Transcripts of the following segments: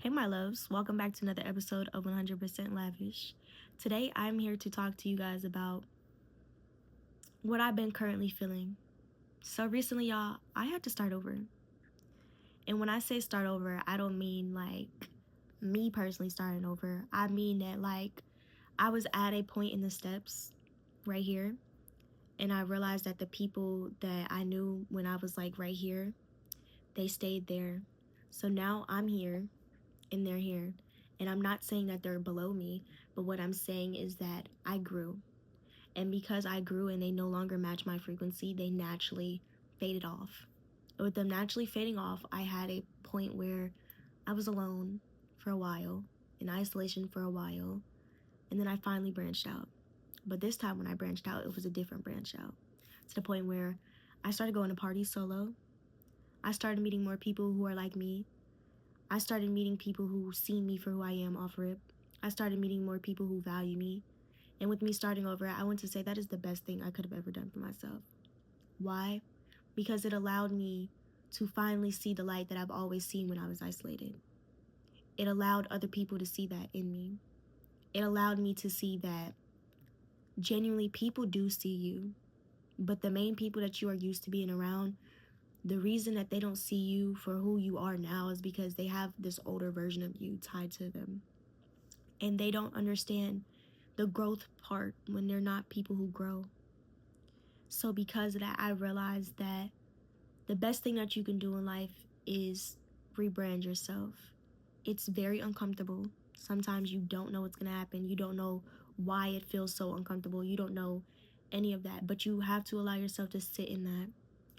Hey, my loves, welcome back to another episode of 100% Lavish. Today, I'm here to talk to you guys about what I've been currently feeling. So, recently, y'all, I had to start over. And when I say start over, I don't mean like me personally starting over. I mean that, like, I was at a point in the steps right here, and I realized that the people that I knew when I was like right here, they stayed there. So now I'm here and they're here. And I'm not saying that they're below me, but what I'm saying is that I grew. And because I grew and they no longer match my frequency, they naturally faded off. With them naturally fading off, I had a point where I was alone for a while, in isolation for a while, and then I finally branched out. But this time when I branched out, it was a different branch out. To the point where I started going to parties solo. I started meeting more people who are like me. I started meeting people who see me for who I am off rip. I started meeting more people who value me. And with me starting over, I want to say that is the best thing I could have ever done for myself. Why? Because it allowed me to finally see the light that I've always seen when I was isolated. It allowed other people to see that in me. It allowed me to see that genuinely people do see you, but the main people that you are used to being around, the reason that they don't see you for who you are now is because they have this older version of you tied to them. And they don't understand the growth part when they're not people who grow. So because of that, I realized that the best thing that you can do in life is rebrand yourself. It's very uncomfortable. Sometimes you don't know what's going to happen. You don't know why it feels so uncomfortable. You don't know any of that. But you have to allow yourself to sit in that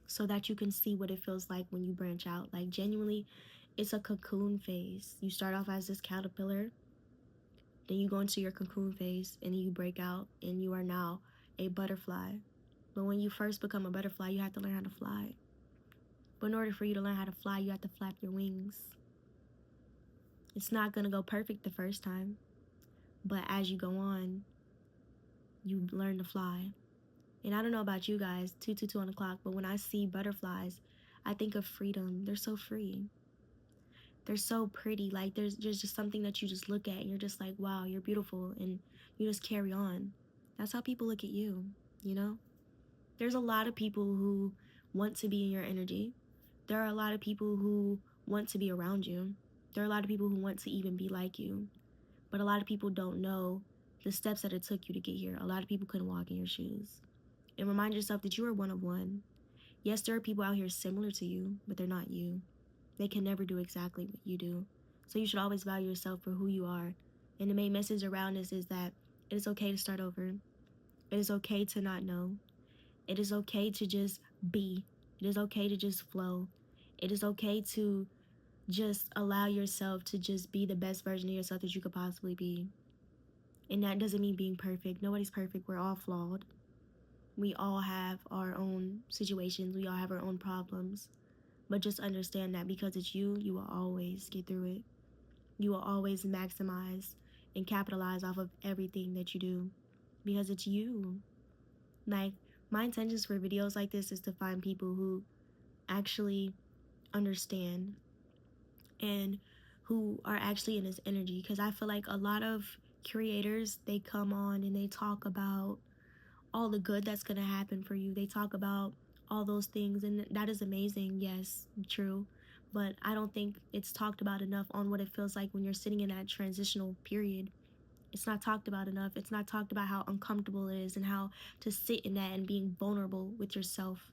so that you can see what it feels like when you branch out. Like, genuinely, it's a cocoon phase. You start off as this caterpillar, then you go into your cocoon phase, and then you break out, and you are now a butterfly. But when you first become a butterfly, you have to learn how to fly. But in order for you to learn how to fly, you have to flap your wings. It's not going to go perfect the first time, but as you go on, you learn to fly. And I don't know about you guys, 222 on the clock, but when I see butterflies, I think of freedom. They're so free. They're so pretty. Like, there's just something that you just look at and you're just like, wow, you're beautiful, and you just carry on. That's how people look at you, you know? There's a lot of people who want to be in your energy. There are a lot of people who want to be around you. There are a lot of people who want to even be like you. But a lot of people don't know the steps that it took you to get here. A lot of people couldn't walk in your shoes. And remind yourself that you are one of one. Yes, there are people out here similar to you, but they're not you. They can never do exactly what you do. So you should always value yourself for who you are. And the main message around this is that it is okay to start over. It is okay to not know. It is okay to just be. It is okay to just flow. It is okay to just allow yourself to just be the best version of yourself that you could possibly be. And that doesn't mean being perfect. Nobody's perfect. We're all flawed. We all have our own situations. We all have our own problems. But just understand that because it's you, you will always get through it. You will always maximize and capitalize off of everything that you do because it's you. Like, my intentions for videos like this is to find people who actually understand and who are actually in this energy, because I feel like a lot of creators, they come on and they talk about all the good that's going to happen for you. They talk about all those things, and that is amazing. Yes, true. But I don't think it's talked about enough on what it feels like when you're sitting in that transitional period. It's not talked about enough. It's not talked about how uncomfortable it is and how to sit in that and being vulnerable with yourself.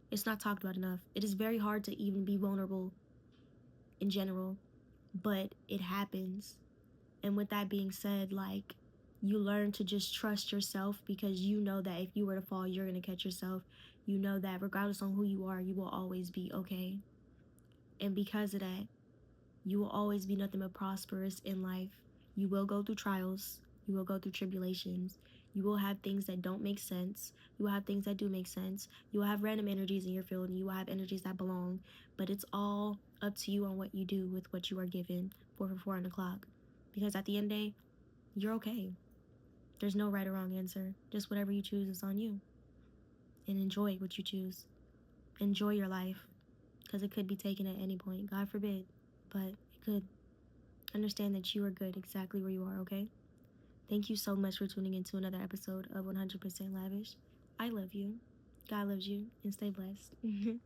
It's not talked about enough. It is very hard to even be vulnerable in general, but it happens. And with that being said, like, you learn to just trust yourself because you know that if you were to fall, you're going to catch yourself. You know that regardless on who you are, you will always be okay. And because of that, you will always be nothing but prosperous in life. You will go through trials. You will go through tribulations. You will have things that don't make sense. You will have things that do make sense. You will have random energies in your field, and you will have energies that belong. But it's all up to you on what you do with what you are given for 4 on the clock. Because at the end of the day, you're okay. There's no right or wrong answer. Just whatever you choose is on you. And enjoy what you choose. Enjoy your life. Because it could be taken at any point. God forbid. But it could. Understand that you are good exactly where you are, okay? Thank you so much for tuning into another episode of 100% Lavish. I love you. God loves you, and stay blessed.